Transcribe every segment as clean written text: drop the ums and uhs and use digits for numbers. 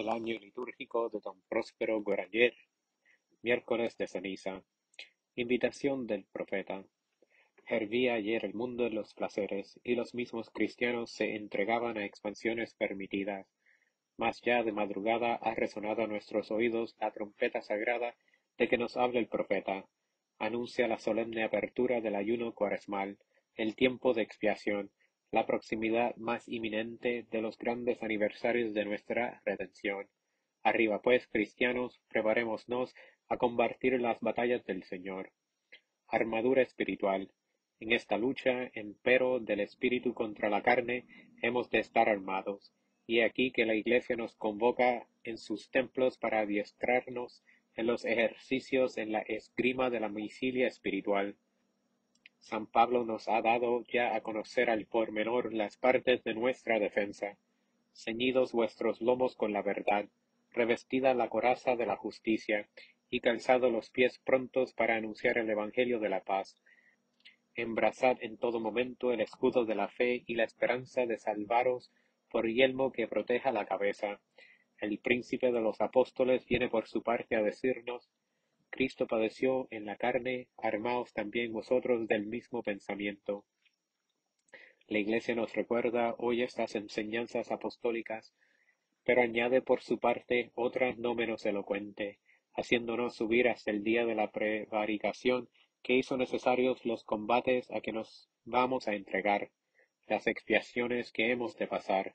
el año litúrgico de don Próspero Guarayer, miércoles de ceniza. Invitación del profeta. Hervía ayer el mundo en los placeres, y los mismos cristianos se entregaban a expansiones permitidas. Mas ya de madrugada ha resonado a nuestros oídos la trompeta sagrada de que nos habla el profeta. Anuncia la solemne apertura del ayuno cuaresmal, el tiempo de expiación, la proximidad más inminente de los grandes aniversarios de nuestra redención. Arriba pues, cristianos, preparémonos a combatir las batallas del Señor. Armadura espiritual. En esta lucha, empero, del espíritu contra la carne, hemos de estar armados. Y he aquí que la Iglesia nos convoca en sus templos para adiestrarnos en los ejercicios en la esgrima de la misilia espiritual. San Pablo nos ha dado ya a conocer al pormenor las partes de nuestra defensa. Ceñidos vuestros lomos con la verdad, revestida la coraza de la justicia, y calzados los pies prontos para anunciar el Evangelio de la paz. Embrazad en todo momento el escudo de la fe y la esperanza de salvaros por yelmo que proteja la cabeza. El príncipe de los apóstoles viene por su parte a decirnos: Cristo padeció en la carne, armaos también vosotros del mismo pensamiento. La Iglesia nos recuerda hoy estas enseñanzas apostólicas, pero añade por su parte otra no menos elocuente, haciéndonos subir hasta el día de la prevaricación que hizo necesarios los combates a que nos vamos a entregar, las expiaciones que hemos de pasar.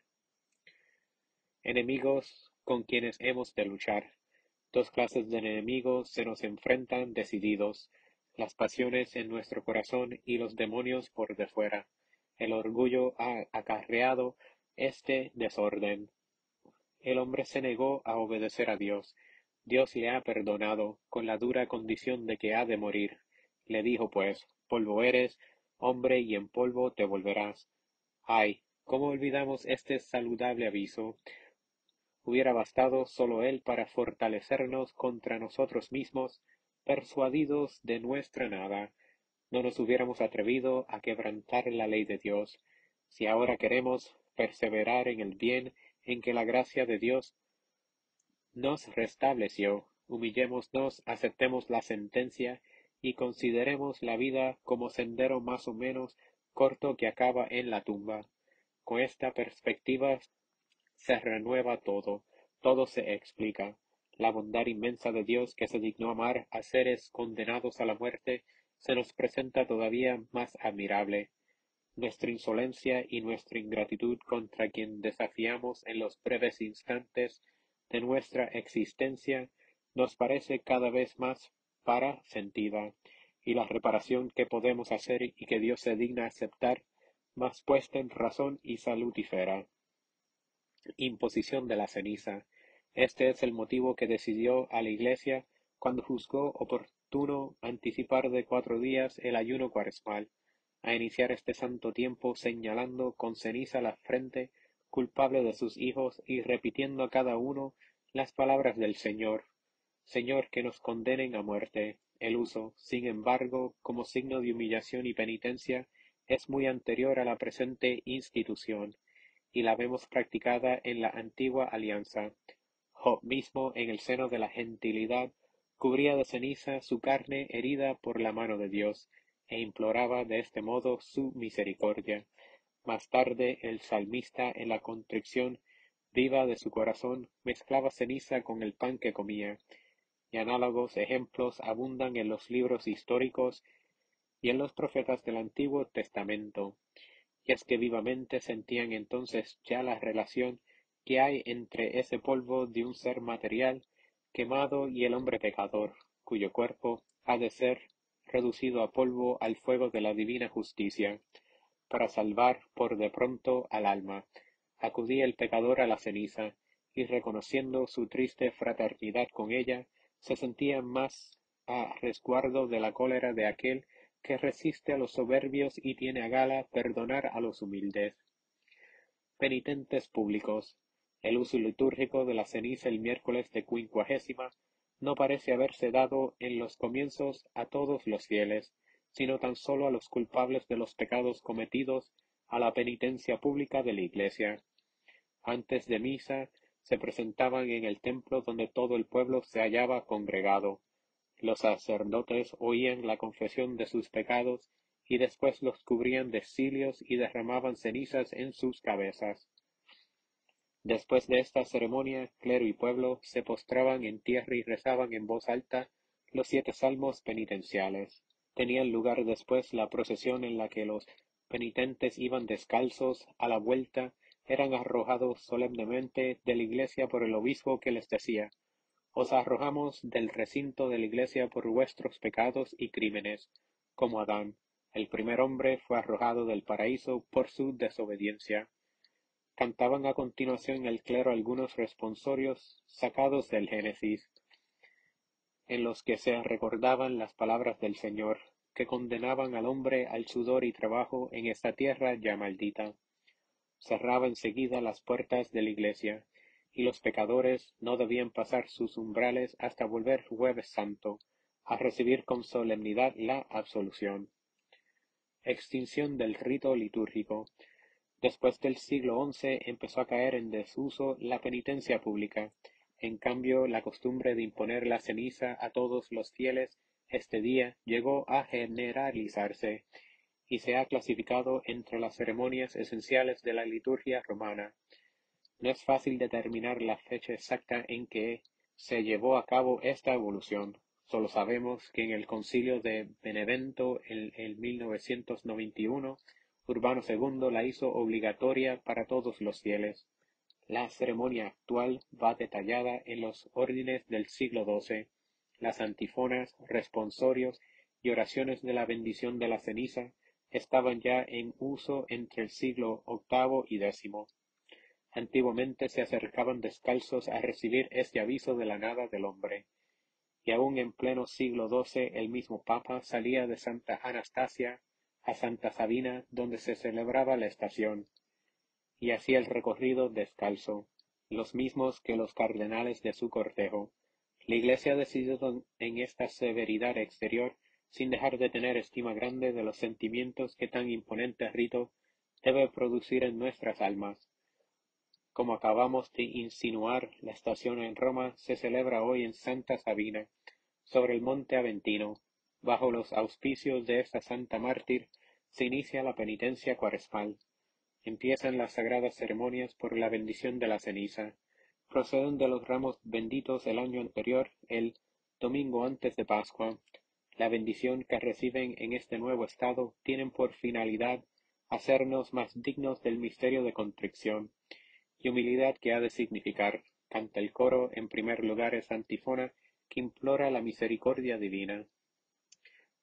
Enemigos con quienes hemos de luchar. Dos clases de enemigos se nos enfrentan decididos, las pasiones en nuestro corazón y los demonios por de fuera. El orgullo ha acarreado este desorden. El hombre se negó a obedecer a Dios. Dios le ha perdonado, con la dura condición de que ha de morir. Le dijo pues: polvo eres, hombre, y en polvo te volverás. Ay, ¿cómo olvidamos este saludable aviso? Hubiera bastado sólo él para fortalecernos contra nosotros mismos, persuadidos de nuestra nada. No nos hubiéramos atrevido a quebrantar la ley de Dios. Si ahora queremos perseverar en el bien en que la gracia de Dios nos restableció, humillémonos, aceptemos la sentencia y consideremos la vida como sendero más o menos corto que acaba en la tumba. Con esta perspectiva se renueva todo, todo se explica. La bondad inmensa de Dios que se dignó amar a seres condenados a la muerte se nos presenta todavía más admirable. Nuestra insolencia y nuestra ingratitud contra quien desafiamos en los breves instantes de nuestra existencia nos parece cada vez más para sentida, y la reparación que podemos hacer y que Dios se digna aceptar, más puesta en razón y salutífera. Imposición de la ceniza. Este es el motivo que decidió a la Iglesia cuando juzgó oportuno anticipar de 4 días el ayuno cuaresmal, a iniciar este santo tiempo señalando con ceniza la frente culpable de sus hijos y repitiendo a cada uno las palabras del Señor: Señor, que nos condenen a muerte. El uso, sin embargo, como signo de humillación y penitencia, es muy anterior a la presente institución, y la vemos practicada en la antigua alianza. Job mismo, en el seno de la gentilidad, cubría de ceniza su carne herida por la mano de Dios, e imploraba de este modo su misericordia. Más tarde el salmista, en la contrición viva de su corazón, mezclaba ceniza con el pan que comía, y análogos ejemplos abundan en los libros históricos y en los profetas del Antiguo Testamento. Y es que vivamente sentían entonces ya la relación que hay entre ese polvo de un ser material quemado y el hombre pecador, cuyo cuerpo ha de ser reducido a polvo al fuego de la divina justicia, para salvar por de pronto al alma. Acudía el pecador a la ceniza, y reconociendo su triste fraternidad con ella, se sentía más a resguardo de la cólera de aquel que resiste a los soberbios y tiene a gala perdonar a los humildes. Penitentes públicos. El uso litúrgico de la ceniza el miércoles de Quincuagésima no parece haberse dado en los comienzos a todos los fieles, sino tan sólo a los culpables de los pecados cometidos, a la penitencia pública de la Iglesia. Antes de misa se presentaban en el templo donde todo el pueblo se hallaba congregado. Los sacerdotes oían la confesión de sus pecados y después los cubrían de cilios y derramaban cenizas en sus cabezas. Después de esta ceremonia, clero y pueblo se postraban en tierra y rezaban en voz alta los 7 salmos penitenciales. Tenía lugar después la procesión en la que los penitentes iban descalzos a la vuelta, eran arrojados solemnemente de la iglesia por el obispo que les decía: os arrojamos del recinto de la iglesia por vuestros pecados y crímenes, como Adán, el primer hombre, fue arrojado del paraíso por su desobediencia. Cantaban a continuación el clero algunos responsorios sacados del Génesis, en los que se recordaban las palabras del Señor, que condenaban al hombre al sudor y trabajo en esta tierra ya maldita. Cerraba enseguida las puertas de la iglesia, y los pecadores no debían pasar sus umbrales hasta volver Jueves Santo, a recibir con solemnidad la absolución. Extinción del rito litúrgico. Después del siglo XI empezó a caer en desuso la penitencia pública. En cambio, la costumbre de imponer la ceniza a todos los fieles este día llegó a generalizarse y se ha clasificado entre las ceremonias esenciales de la liturgia romana. No es fácil determinar la fecha exacta en que se llevó a cabo esta evolución. Solo sabemos que en el Concilio de Benevento en 1991, Urbano II la hizo obligatoria para todos los fieles. La ceremonia actual va detallada en los órdenes del siglo XII. Las antífonas, responsorios y oraciones de la bendición de la ceniza estaban ya en uso entre el siglo VIII y X. Antiguamente se acercaban descalzos a recibir este aviso de la nada del hombre, y aun en pleno siglo XII el mismo Papa salía de Santa Anastasia a Santa Sabina, donde se celebraba la estación, y hacía el recorrido descalzo, los mismos que los cardenales de su cortejo. La Iglesia ha decidido en esta severidad exterior, sin dejar de tener estima grande de los sentimientos que tan imponente rito debe producir en nuestras almas. Como acabamos de insinuar, la estación en Roma se celebra hoy en Santa Sabina, sobre el monte Aventino. Bajo los auspicios de esta santa mártir se inicia la penitencia cuaresmal. Empiezan las sagradas ceremonias por la bendición de la ceniza. Proceden de los ramos benditos el año anterior, el domingo antes de Pascua. La bendición que reciben en este nuevo estado tienen por finalidad hacernos más dignos del misterio de contrición y humildad que ha de significar. Canta el coro, en primer lugar es antífona, que implora la misericordia divina.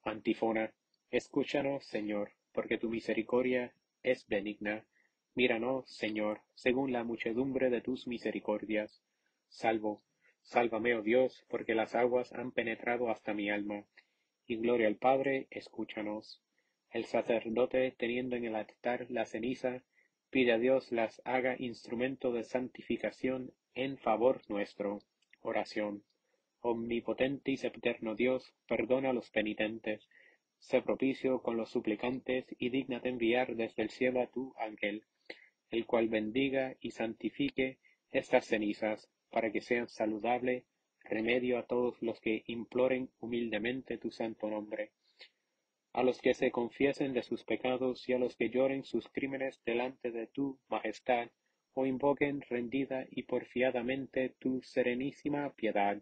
Antífona. Escúchanos, Señor, porque tu misericordia es benigna. Míranos, Señor, según la muchedumbre de tus misericordias. Sálvame, oh Dios, porque las aguas han penetrado hasta mi alma. Y gloria al Padre, escúchanos. El sacerdote, teniendo en el altar la ceniza, pide a Dios las haga instrumento de santificación en favor nuestro. Oración. Omnipotente y sempiterno Dios, perdona a los penitentes, sé propicio con los suplicantes y dígnate enviar desde el cielo a tu ángel, el cual bendiga y santifique estas cenizas, para que sean saludable remedio a todos los que imploren humildemente tu santo nombre, a los que se confiesen de sus pecados y a los que lloren sus crímenes delante de tu majestad, o invoquen rendida y porfiadamente tu serenísima piedad.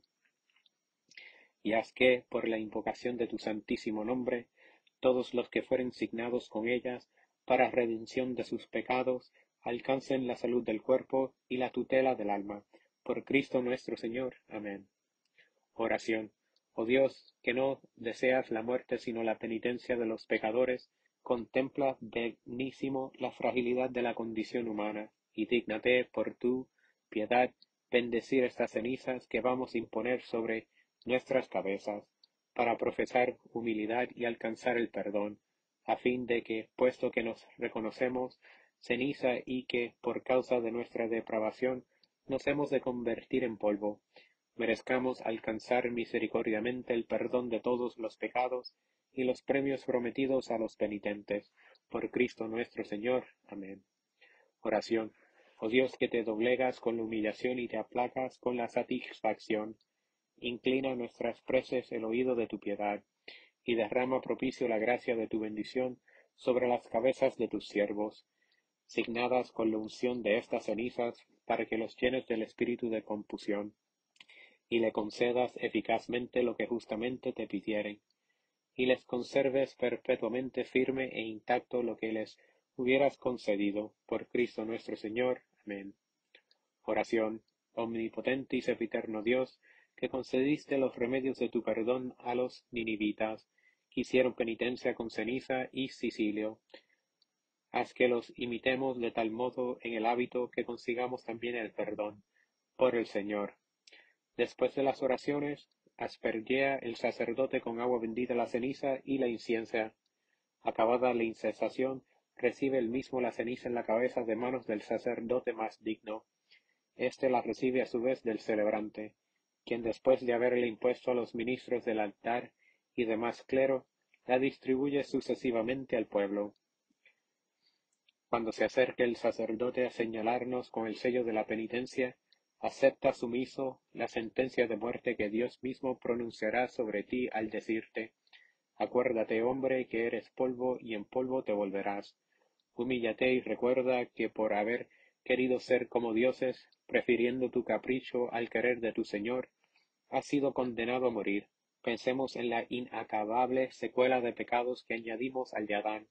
Y haz que, por la invocación de tu santísimo nombre, todos los que fueren signados con ellas para redención de sus pecados, alcancen la salud del cuerpo y la tutela del alma. Por Cristo nuestro Señor. Amén. Oración. Oh Dios, que no deseas la muerte sino la penitencia de los pecadores, contempla benignísimo la fragilidad de la condición humana, y dígnate, por tu piedad, bendecir estas cenizas que vamos a imponer sobre nuestras cabezas, para profesar humildad y alcanzar el perdón, a fin de que, puesto que nos reconocemos ceniza y que, por causa de nuestra depravación, nos hemos de convertir en polvo, merezcamos alcanzar misericordiamente el perdón de todos los pecados y los premios prometidos a los penitentes. Por Cristo nuestro Señor. Amén. Oración. Oh Dios, que te doblegas con la humillación y te aplacas con la satisfacción, inclina nuestras preces el oído de tu piedad, y derrama propicio la gracia de tu bendición sobre las cabezas de tus siervos, signadas con la unción de estas cenizas, para que los llenes del espíritu de confusión, y le concedas eficazmente lo que justamente te pidieren, y les conserves perpetuamente firme e intacto lo que les hubieras concedido, por Cristo nuestro Señor. Amén. Oración. Omnipotente y sempiterno Dios, que concediste los remedios de tu perdón a los ninivitas, que hicieron penitencia con ceniza y cicilio, haz que los imitemos de tal modo en el hábito que consigamos también el perdón. Por el Señor. Después de las oraciones, aspergía el sacerdote con agua bendita la ceniza y la inciensa. Acabada la incensación, recibe el mismo la ceniza en la cabeza de manos del sacerdote más digno. Este la recibe a su vez del celebrante, quien después de haberle impuesto a los ministros del altar y demás clero, la distribuye sucesivamente al pueblo. Cuando se acerque el sacerdote a señalarnos con el sello de la penitencia, acepta sumiso la sentencia de muerte que Dios mismo pronunciará sobre ti al decirte: acuérdate, hombre, que eres polvo y en polvo te volverás. Humíllate y recuerda que por haber querido ser como dioses, prefiriendo tu capricho al querer de tu Señor, has sido condenado a morir. Pensemos en la inacabable secuela de pecados que añadimos al de Adán,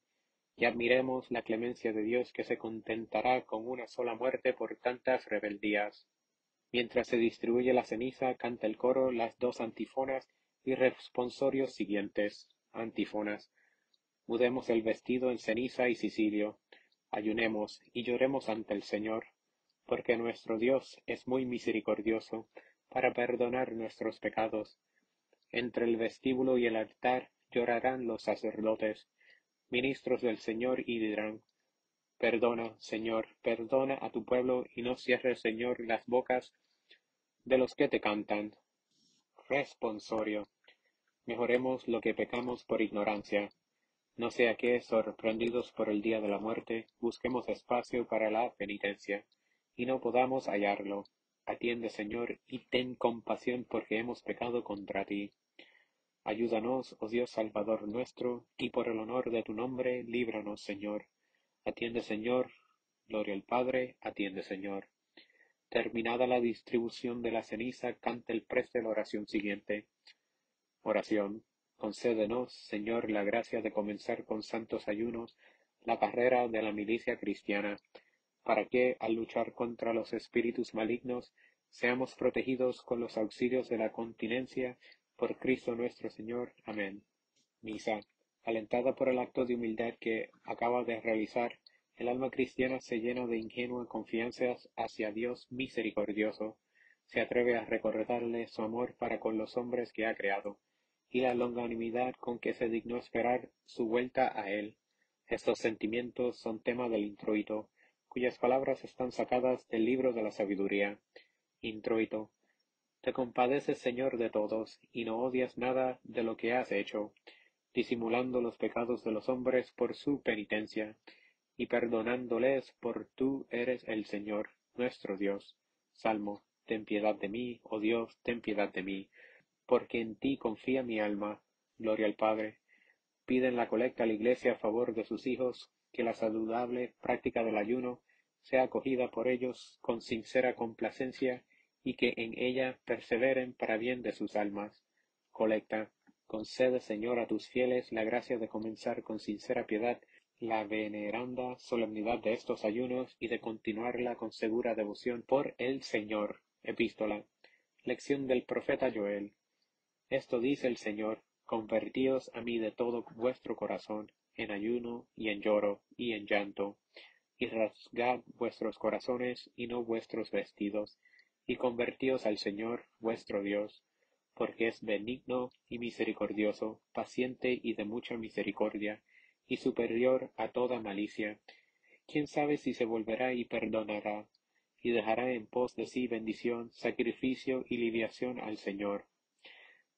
y admiremos la clemencia de Dios, que se contentará con una sola muerte por tantas rebeldías. Mientras se distribuye la ceniza, canta el coro las dos antífonas y responsorios siguientes. Antífonas. Mudemos el vestido en ceniza y cicilio. Ayunemos y lloremos ante el Señor, porque nuestro Dios es muy misericordioso para perdonar nuestros pecados. Entre el vestíbulo y el altar llorarán los sacerdotes, ministros del Señor, y dirán: perdona, Señor, perdona a tu pueblo, y no cierres, Señor, las bocas de los que te cantan. Responsorio. Mejoremos lo que pecamos por ignorancia. No sea que, sorprendidos por el día de la muerte, busquemos espacio para la penitencia, y no podamos hallarlo. Atiende, Señor, y ten compasión, porque hemos pecado contra ti. Ayúdanos, oh Dios Salvador nuestro, y por el honor de tu nombre, líbranos, Señor. Atiende, Señor. Gloria al Padre. Atiende, Señor. Terminada la distribución de la ceniza, canta el preste la oración siguiente. Oración. Concédenos, Señor, la gracia de comenzar con santos ayunos la carrera de la milicia cristiana, para que, al luchar contra los espíritus malignos, seamos protegidos con los auxilios de la continencia, por Cristo nuestro Señor. Amén. Misa. Alentada por el acto de humildad que acaba de realizar, el alma cristiana se llena de ingenua confianza hacia Dios misericordioso, se atreve a recordarle su amor para con los hombres que ha creado, y la longanimidad con que se dignó esperar su vuelta a él. Estos sentimientos son tema del introito, cuyas palabras están sacadas del libro de la sabiduría. Introito. Te compadeces, Señor, de todos, y no odias nada de lo que has hecho, disimulando los pecados de los hombres por su penitencia, y perdonándoles, por tú eres el Señor, nuestro Dios. Salmo. Ten piedad de mí, oh Dios, ten piedad de mí, porque en ti confía mi alma. Gloria al Padre. Piden la colecta a la Iglesia a favor de sus hijos, que la saludable práctica del ayuno sea acogida por ellos con sincera complacencia, y que en ella perseveren para bien de sus almas. Colecta. Concede, Señor, a tus fieles la gracia de comenzar con sincera piedad la veneranda solemnidad de estos ayunos, y de continuarla con segura devoción por el Señor. Epístola. Lección del profeta Joel. Esto dice el Señor: convertíos a mí de todo vuestro corazón, en ayuno, y en lloro, y en llanto, y rasgad vuestros corazones, y no vuestros vestidos, y convertíos al Señor vuestro Dios, porque es benigno y misericordioso, paciente y de mucha misericordia, y superior a toda malicia. ¿Quién sabe si se volverá y perdonará, y dejará en pos de sí bendición, sacrificio y libación al Señor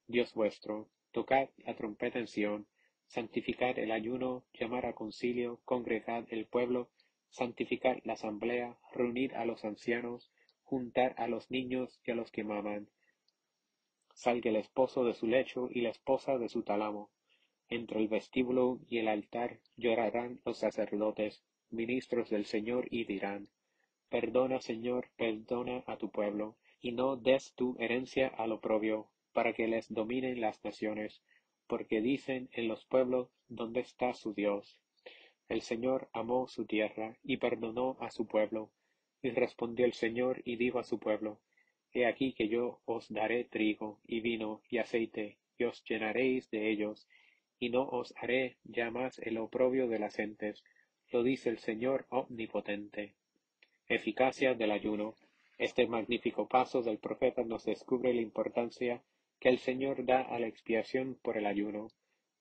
Dios vuestro? Tocad la trompeta en Sión, santificad el ayuno, llamad a concilio, congregad el pueblo, santificar la asamblea, reunir a los ancianos, juntar a los niños y a los que maman. Salga el esposo de su lecho y la esposa de su tálamo. Entre el vestíbulo y el altar llorarán los sacerdotes, ministros del Señor, y dirán: Perdona, Señor, perdona a tu pueblo, y no des tu herencia al oprobio, para que les dominen las naciones, porque dicen en los pueblos: ¿Dónde está su Dios? El Señor amó su tierra, y perdonó a su pueblo. Y respondió el Señor, y dijo a su pueblo: He aquí que yo os daré trigo, y vino, y aceite, y os llenaréis de ellos, y no os haré ya más el oprobio de las gentes. Lo dice el Señor omnipotente. Eficacia del ayuno. Este magnífico paso del profeta nos descubre la importancia que el Señor da a la expiación por el ayuno.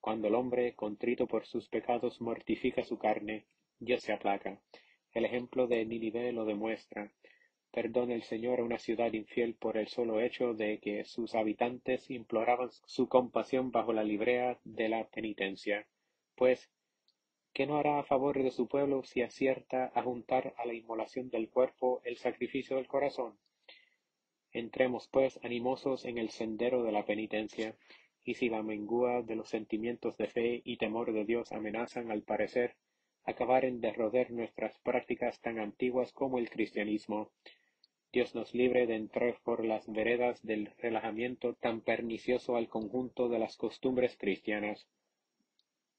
Cuando el hombre, contrito por sus pecados, mortifica su carne, Dios se aplaca. El ejemplo de Nínive lo demuestra. Perdona el Señor a una ciudad infiel por el solo hecho de que sus habitantes imploraban su compasión bajo la librea de la penitencia. Pues, ¿qué no hará a favor de su pueblo si acierta a juntar a la inmolación del cuerpo el sacrificio del corazón? Entremos, pues, animosos en el sendero de la penitencia, y si la mengua de los sentimientos de fe y temor de Dios amenazan, al parecer, acabar en derroder nuestras prácticas tan antiguas como el cristianismo, Dios nos libre de entrar por las veredas del relajamiento tan pernicioso al conjunto de las costumbres cristianas.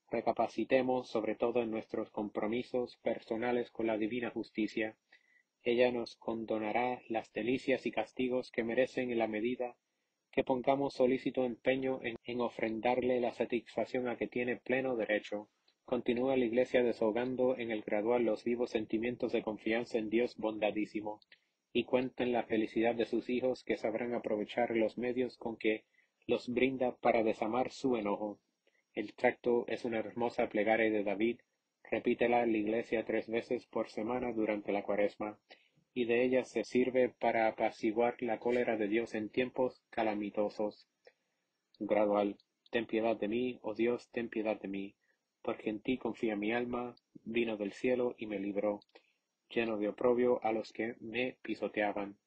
Recapacitemos sobre todo en nuestros compromisos personales con la divina justicia. Ella nos condonará las delicias y castigos que merecen en la medida que pongamos solícito empeño en ofrendarle la satisfacción a que tiene pleno derecho. Continúa la Iglesia desahogando en el gradual los vivos sentimientos de confianza en Dios bondadísimo, y cuenta en la felicidad de sus hijos, que sabrán aprovechar los medios con que los brinda para desamar su enojo. El tracto es una hermosa plegaria de David. Repítela la Iglesia 3 veces por semana durante la Cuaresma, y de ella se sirve para apaciguar la cólera de Dios en tiempos calamitosos. Gradual. Ten piedad de mí, oh Dios, ten piedad de mí, porque en ti confía mi alma. Vino del cielo y me libró, lleno de oprobio a los que me pisoteaban.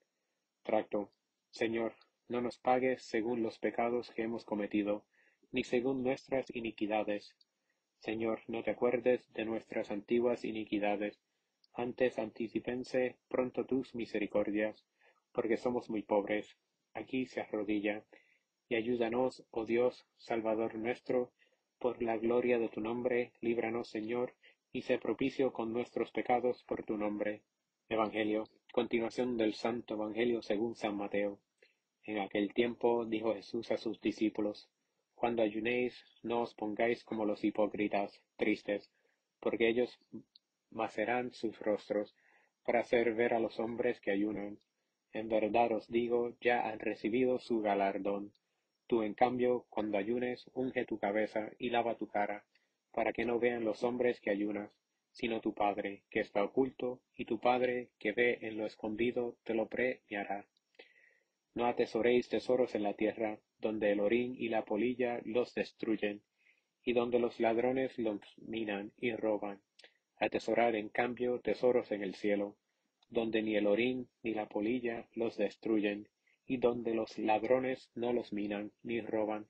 Tracto. Señor, no nos pagues según los pecados que hemos cometido, ni según nuestras iniquidades. Señor, no te acuerdes de nuestras antiguas iniquidades, antes anticipense pronto tus misericordias, porque somos muy pobres. Aquí se arrodilla, y ayúdanos, oh Dios, Salvador nuestro, por la gloria de tu nombre, líbranos, Señor, y sé propicio con nuestros pecados por tu nombre. Evangelio. Continuación del Santo Evangelio según San Mateo. En aquel tiempo dijo Jesús a sus discípulos: Cuando ayunéis, no os pongáis como los hipócritas, tristes, porque ellos macerán sus rostros, para hacer ver a los hombres que ayunan. En verdad os digo, ya han recibido su galardón. Tú, en cambio, cuando ayunes, unge tu cabeza y lava tu cara, para que no vean los hombres que ayunas, sino tu Padre, que está oculto, y tu Padre, que ve en lo escondido, te lo premiará. No atesoréis tesoros en la tierra, donde el orín y la polilla los destruyen, y donde los ladrones los minan y roban. Atesorad, en cambio, tesoros en el cielo, donde ni el orín ni la polilla los destruyen, y donde los ladrones no los minan ni roban.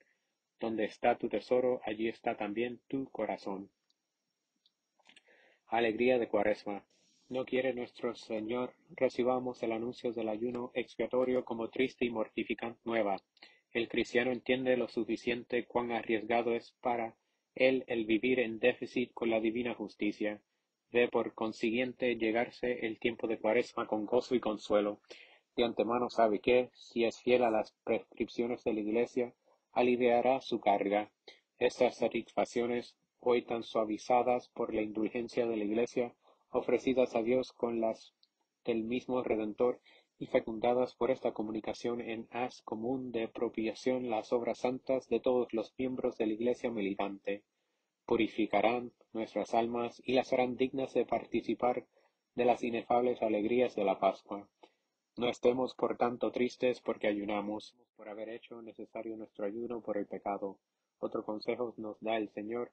Donde está tu tesoro, allí está también tu corazón. Alegría de Cuaresma. No quiere nuestro Señor recibamos el anuncio del ayuno expiatorio como triste y mortificante nueva. El cristiano entiende lo suficiente cuán arriesgado es para él el vivir en déficit con la divina justicia. Ve por consiguiente llegarse el tiempo de Cuaresma con gozo y consuelo. De antemano sabe que, si es fiel a las prescripciones de la Iglesia, aliviará su carga. Estas satisfacciones, hoy tan suavizadas por la indulgencia de la Iglesia, ofrecidas a Dios con las del mismo Redentor, y fecundadas por esta comunicación en haz común de propiación las obras santas de todos los miembros de la Iglesia militante, purificarán nuestras almas y las harán dignas de participar de las inefables alegrías de la Pascua. No estemos, por tanto, tristes porque ayunamos, por haber hecho necesario nuestro ayuno por el pecado. Otro consejo nos da el Señor,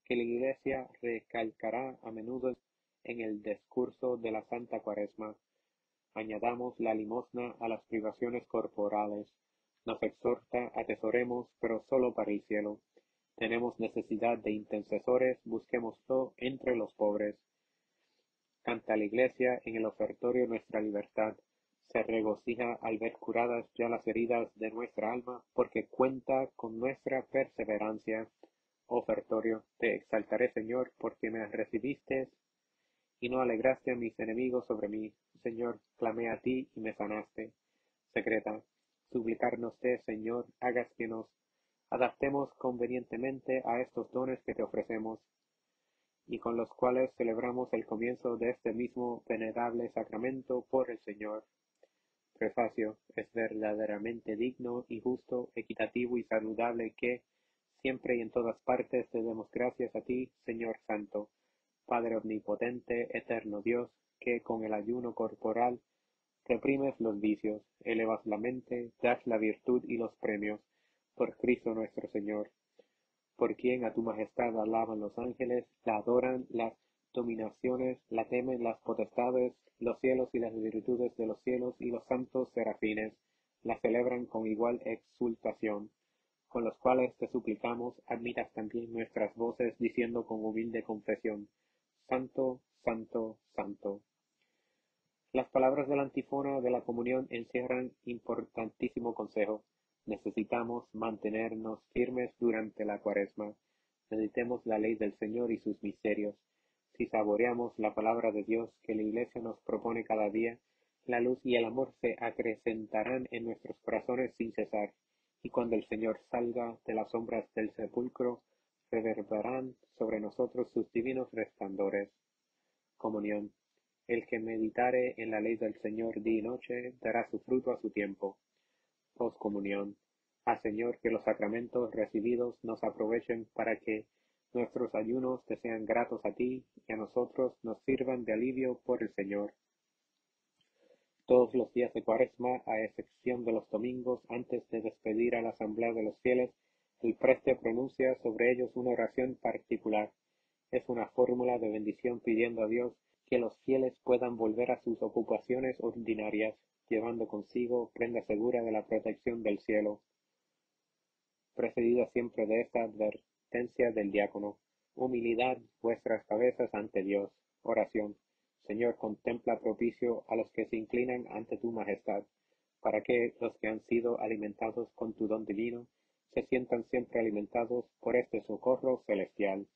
que la Iglesia recalcará a menudo en el discurso de la Santa Cuaresma. Añadamos la limosna a las privaciones corporales. Nos exhorta, atesoremos, pero solo para el cielo. Tenemos necesidad de intercesores, busquémoslo entre los pobres. Canta la Iglesia en el ofertorio nuestra libertad. Se regocija al ver curadas ya las heridas de nuestra alma, porque cuenta con nuestra perseverancia. Ofertorio, te exaltaré, Señor, porque me recibiste y no alegraste a mis enemigos sobre mí. Señor, clamé a ti y me sanaste. Secreta, suplicarnos te, Señor, hagas que nos adaptemos convenientemente a estos dones que te ofrecemos y con los cuales celebramos el comienzo de este mismo venerable sacramento por el Señor. Prefacio. Es verdaderamente digno y justo, equitativo y saludable que, siempre y en todas partes, te demos gracias a ti, Señor Santo, Padre omnipotente, eterno Dios, que con el ayuno corporal reprimes los vicios, elevas la mente, das la virtud y los premios, por Cristo nuestro Señor, por quien a tu majestad alaban los ángeles, la adoran las dominaciones, la temen las potestades, los cielos y las virtudes de los cielos y los santos serafines, la celebran con igual exultación, con los cuales te suplicamos, admitas también nuestras voces, diciendo con humilde confesión, Santo, Santo, Santo. Las palabras de la antífona de la comunión encierran importantísimo consejo. Necesitamos mantenernos firmes durante la Cuaresma. Meditemos la ley del Señor y sus misterios. Si saboreamos la palabra de Dios que la Iglesia nos propone cada día, la luz y el amor se acrecentarán en nuestros corazones sin cesar, y cuando el Señor salga de las sombras del sepulcro, reverberarán sobre nosotros sus divinos resplandores. Comunión. El que meditare en la ley del Señor día y noche, dará su fruto a su tiempo. Poscomunión. Haz, Señor, que los sacramentos recibidos nos aprovechen para que nuestros ayunos te sean gratos a ti y a nosotros nos sirvan de alivio por el Señor. Todos los días de Cuaresma, a excepción de los domingos, antes de despedir a la asamblea de los fieles, el preste pronuncia sobre ellos una oración particular. Es una fórmula de bendición pidiendo a Dios que los fieles puedan volver a sus ocupaciones ordinarias, llevando consigo prenda segura de la protección del cielo, precedida siempre de esta advertencia del diácono. Humildad vuestras cabezas ante Dios. Oración. Señor, contempla propicio a los que se inclinan ante tu majestad, para que los que han sido alimentados con tu don divino se sientan siempre alimentados por este socorro celestial.